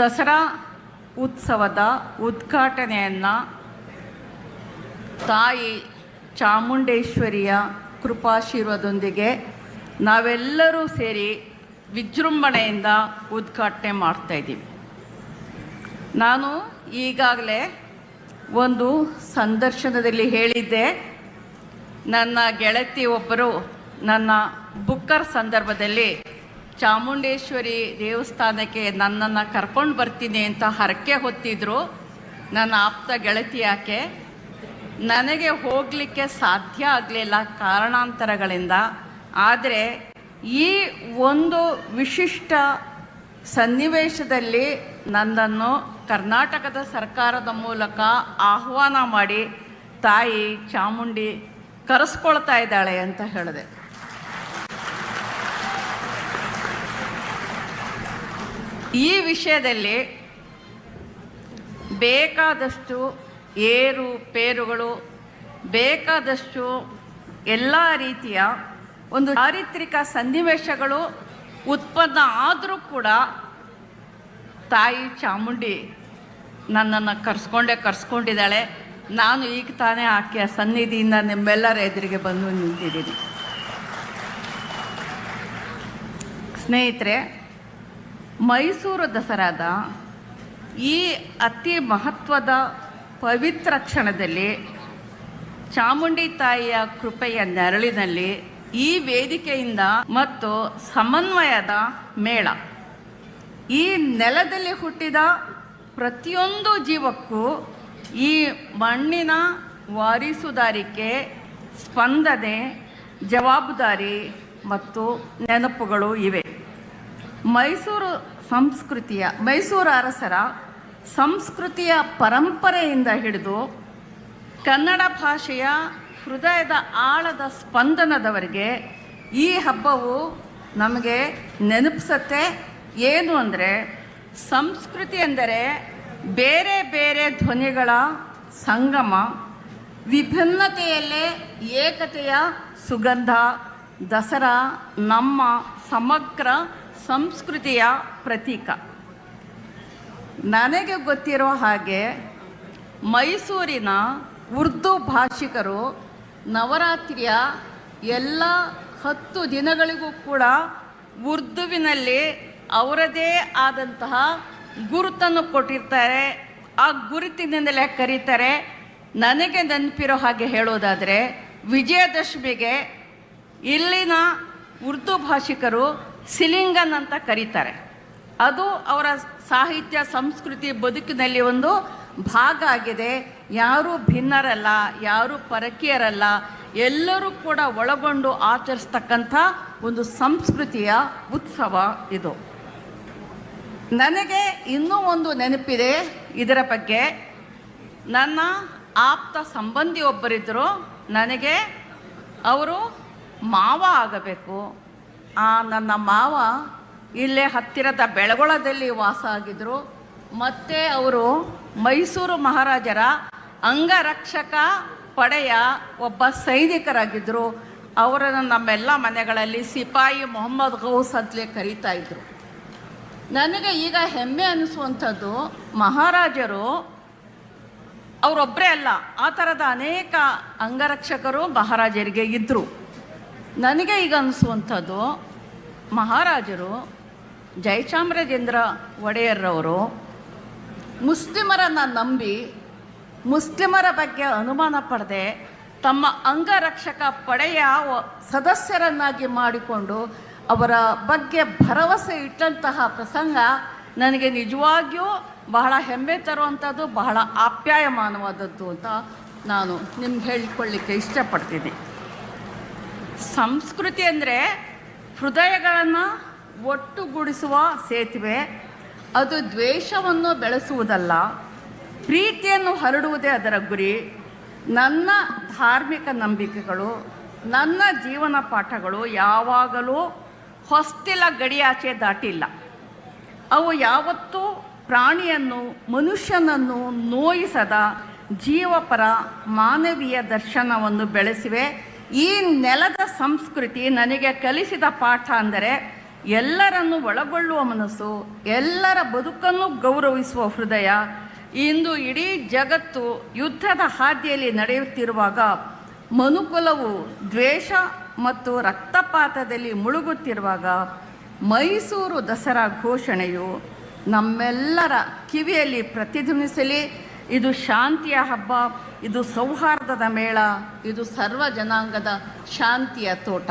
ದಸರಾ ಉತ್ಸವದ ಉದ್ಘಾಟನೆಯನ್ನು ತಾಯಿ ಚಾಮುಂಡೇಶ್ವರಿಯ ಕೃಪಾಶೀರ್ವಾದದೊಂದಿಗೆ ನಾವೆಲ್ಲರೂ ಸೇರಿ ವಿಜೃಂಭಣೆಯಿಂದ ಉದ್ಘಾಟನೆ ಮಾಡ್ತಾಯಿದ್ದೀವಿ. ನಾನು ಈಗಾಗಲೇ ಒಂದು ಸಂದರ್ಶನದಲ್ಲಿ ಹೇಳಿದ್ದೆ, ನನ್ನ ಗೆಳತಿ ಒಬ್ಬರು ನನ್ನ ಬುಕ್ಕರ್ ಸಂದರ್ಭದಲ್ಲಿ ಚಾಮುಂಡೇಶ್ವರಿ ದೇವಸ್ಥಾನಕ್ಕೆ ನನ್ನನ್ನು ಕರ್ಕೊಂಡು ಬರ್ತೀನಿ ಅಂತ ಹರಕೆ ಹೊತ್ತಿದ್ರು. ನನ್ನ ಆಪ್ತ ಗೆಳತಿ ಯಾಕೆ ನನಗೆ ಹೋಗಲಿಕ್ಕೆ ಸಾಧ್ಯ ಆಗಲಿಲ್ಲ ಕಾರಣಾಂತರಗಳಿಂದ. ಆದರೆ ಈ ಒಂದು ವಿಶಿಷ್ಟ ಸನ್ನಿವೇಶದಲ್ಲಿ ನನ್ನನ್ನು ಕರ್ನಾಟಕದ ಸರ್ಕಾರದ ಮೂಲಕ ಆಹ್ವಾನ ಮಾಡಿ ತಾಯಿ ಚಾಮುಂಡಿ ಕರೆಸ್ಕೊಳ್ತಾ ಇದ್ದಾಳೆ ಅಂತ ಹೇಳಿದೆ. ಈ ವಿಷಯದಲ್ಲಿ ಬೇಕಾದಷ್ಟು ಏರುಪೇರುಗಳು, ಬೇಕಾದಷ್ಟು ಎಲ್ಲ ರೀತಿಯ ಒಂದು ಚಾರಿತ್ರಿಕ ಸನ್ನಿವೇಶಗಳು ಉತ್ಪನ್ನ ಆದರೂ ಕೂಡ ತಾಯಿ ಚಾಮುಂಡಿ ನನ್ನನ್ನು ಕರ್ಸ್ಕೊಂಡಿದ್ದಾಳೆ. ನಾನು ಈಗ ತಾನೇ ಆಕೆಯ ಸನ್ನಿಧಿಯಿಂದ ನಿಮ್ಮೆಲ್ಲರ ಎದುರಿಗೆ ಬಂದು ನಿಂತಿದ್ದೀನಿ. ಸ್ನೇಹಿತರೆ, ಮೈಸೂರು ದಸರಾದ ಈ ಅತಿ ಮಹತ್ವದ ಪವಿತ್ರ ಕ್ಷಣದಲ್ಲಿ ಚಾಮುಂಡಿ ತಾಯಿಯ ಕೃಪೆಯ ನೆರಳಿನಲ್ಲಿ ಈ ವೇದಿಕೆಯಿಂದ ಮತ್ತು ಸಮನ್ವಯದ ಮೇಳ, ಈ ನೆಲದಲ್ಲಿ ಹುಟ್ಟಿದ ಪ್ರತಿಯೊಂದು ಜೀವಕ್ಕೂ ಈ ಮಣ್ಣಿನ ವಾರಿಸುದಾರಿಕೆ, ಸ್ಪಂದನೆ, ಜವಾಬ್ದಾರಿ ಮತ್ತು ನೆನಪುಗಳು ಇವೆ. ಮೈಸೂರು ಅರಸರ ಸಂಸ್ಕೃತಿಯ ಪರಂಪರೆಯಿಂದ ಹಿಡಿದು ಕನ್ನಡ ಭಾಷೆಯ ಹೃದಯದ ಆಳದ ಸ್ಪಂದನದವರೆಗೆ ಈ ಹಬ್ಬವು ನಮಗೆ ನೆನಪಿಸುತ್ತೆ. ಏನು ಅಂದರೆ, ಸಂಸ್ಕೃತಿ ಎಂದರೆ ಬೇರೆ ಬೇರೆ ಧ್ವನಿಗಳ ಸಂಗಮ, ವಿಭಿನ್ನತೆಯಲ್ಲೇ ಏಕತೆಯ ಸುಗಂಧ. ದಸರಾ ನಮ್ಮ ಸಮಗ್ರ ಸಂಸ್ಕೃತಿಯ ಪ್ರತೀಕ. ನನಗೆ ಗೊತ್ತಿರೋ ಹಾಗೆ ಮೈಸೂರಿನ ಉರ್ದು ಭಾಷಿಕರು ನವರಾತ್ರಿಯ ಎಲ್ಲ 10 ದಿನಗಳಿಗೂ ಕೂಡ ಉರ್ದುವಿನಲ್ಲಿ ಅವರದೇ ಆದಂತಹ ಗುರುತನ್ನು ಕೊಟ್ಟಿರ್ತಾರೆ. ಆ ಗುರುತಿನಿಂದಲೇ ಕರೀತಾರೆ. ನನಗೆ ನೆನಪಿರೋ ಹಾಗೆ ಹೇಳೋದಾದರೆ, ವಿಜಯದಶಮಿಗೆ ಇಲ್ಲಿನ ಉರ್ದು ಭಾಷಿಕರು ಸಿಲಿಂಗನ್ ಅಂತ ಕರೀತಾರೆ. ಅದು ಅವರ ಸಾಹಿತ್ಯ, ಸಂಸ್ಕೃತಿ, ಬದುಕಿನಲ್ಲಿ ಒಂದು ಭಾಗ ಆಗಿದೆ. ಯಾರೂ ಭಿನ್ನರಲ್ಲ, ಯಾರೂ ಪರಕೀಯರಲ್ಲ, ಎಲ್ಲರೂ ಕೂಡ ಒಳಗೊಂಡು ಆಚರಿಸ್ತಕ್ಕಂಥ ಒಂದು ಸಂಸ್ಕೃತಿಯ ಉತ್ಸವ ಇದು. ನನಗೆ ಇನ್ನೂ ಒಂದು ನೆನಪಿದೆ ಇದರ ಬಗ್ಗೆ. ನನ್ನ ಆಪ್ತ ಸಂಬಂಧಿ ಒಬ್ಬರಿದ್ದರು. ನನಗೆ ಅವರು ಮಾವ ಆಗಬೇಕು. ನನ್ನ ಮಾವ ಇಲ್ಲೇ ಹತ್ತಿರದ ಬೆಳಗೊಳದಲ್ಲಿ ವಾಸ ಆಗಿದ್ದರು. ಮತ್ತು ಅವರು ಮೈಸೂರು ಮಹಾರಾಜರ ಅಂಗರಕ್ಷಕ ಪಡೆಯ ಒಬ್ಬ ಸೈನಿಕರಾಗಿದ್ದರು. ಅವರನ್ನು ನಮ್ಮೆಲ್ಲ ಮನೆಗಳಲ್ಲಿ ಸಿಪಾಯಿ ಮೊಹಮ್ಮದ್ ಗೌಸ್ ಅಂತಲೇ ಕರೀತಾ ಇದ್ದರು. ನನಗೆ ಈಗ ಹೆಮ್ಮೆ ಅನ್ನಿಸುವಂಥದ್ದು, ಮಹಾರಾಜರು ಅವರೊಬ್ಬರೇ ಅಲ್ಲ, ಆ ಥರದ ಅನೇಕ ಅಂಗರಕ್ಷಕರು ಮಹಾರಾಜರಿಗೆ ಇದ್ದರು. ನನಗೆ ಈಗ ಅನ್ನಿಸುವಂಥದ್ದು, ಮಹಾರಾಜರು ಜಯಚಾಮರಾಜೇಂದ್ರ ಒಡೆಯರ್ರವರು ಮುಸ್ಲಿಮರನ್ನು ನಂಬಿ, ಮುಸ್ಲಿಮರ ಬಗ್ಗೆ ಅನುಮಾನ ಪಡದೆ, ತಮ್ಮ ಅಂಗರಕ್ಷಕ ಪಡೆಯ ಸದಸ್ಯರನ್ನಾಗಿ ಮಾಡಿಕೊಂಡು ಅವರ ಬಗ್ಗೆ ಭರವಸೆ ಇಟ್ಟಂತಹ ಪ್ರಸಂಗ ನನಗೆ ನಿಜವಾಗಿಯೂ ಬಹಳ ಹೆಮ್ಮೆ ತರುವಂಥದ್ದು, ಬಹಳ ಆಪ್ಯಾಯಮಾನವಾದದ್ದು ಅಂತ ನಾನು ನಿಮ್ಗೆ ಹೇಳಿಕೊಳ್ಳಿಕ್ಕೆ ಇಷ್ಟಪಡ್ತೀನಿ. ಸಂಸ್ಕೃತಿ ಅಂದರೆ ಹೃದಯಗಳನ್ನು ಒಟ್ಟುಗೂಡಿಸುವ ಸೇತುವೆ. ಅದು ದ್ವೇಷವನ್ನು ಬೆಳೆಸುವುದಲ್ಲ, ಪ್ರೀತಿಯನ್ನು ಹರಡುವುದೇ ಅದರ ಗುರಿ. ನನ್ನ ಧಾರ್ಮಿಕ ನಂಬಿಕೆಗಳು, ನನ್ನ ಜೀವನ ಪಾಠಗಳು ಯಾವಾಗಲೂ ಹೊಸ್ತಿಲ ಗಡಿಯಾಚೆ ದಾಟಿಲ್ಲ. ಅವು ಯಾವತ್ತೂ ಪ್ರಾಣಿಯನ್ನು, ಮನುಷ್ಯನನ್ನು ನೋಯಿಸದ ಜೀವಪರ ಮಾನವೀಯ ದರ್ಶನವನ್ನು ಬೆಳೆಸಿವೆ. ಈ ನೆಲದ ಸಂಸ್ಕೃತಿ ನನಗೆ ಕಲಿಸಿದ ಪಾಠ ಅಂದರೆ, ಎಲ್ಲರನ್ನು ಒಳಗೊಳ್ಳುವ ಮನಸ್ಸು, ಎಲ್ಲರ ಬದುಕನ್ನು ಗೌರವಿಸುವ ಹೃದಯ. ಇಂದು ಇಡೀ ಜಗತ್ತು ಯುದ್ಧದ ಹಾದಿಯಲ್ಲಿ ನಡೆಯುತ್ತಿರುವಾಗ ಮನುಕುಲವು ದ್ವೇಷ ಮತ್ತು ರಕ್ತಪಾತದಲ್ಲಿ ಮುಳುಗುತ್ತಿರುವಾಗ ಮೈಸೂರು ದಸರಾ ಘೋಷಣೆಯು ನಮ್ಮೆಲ್ಲರ ಕಿವಿಯಲ್ಲಿ ಪ್ರತಿಧ್ವನಿಸಲಿ. ಇದು ಶಾಂತಿಯ ಹಬ್ಬ, ಇದು ಸೌಹಾರ್ದದ ಮೇಳ, ಇದು ಸರ್ವ ಜನಾಂಗದ ಶಾಂತಿಯ ತೋಟ.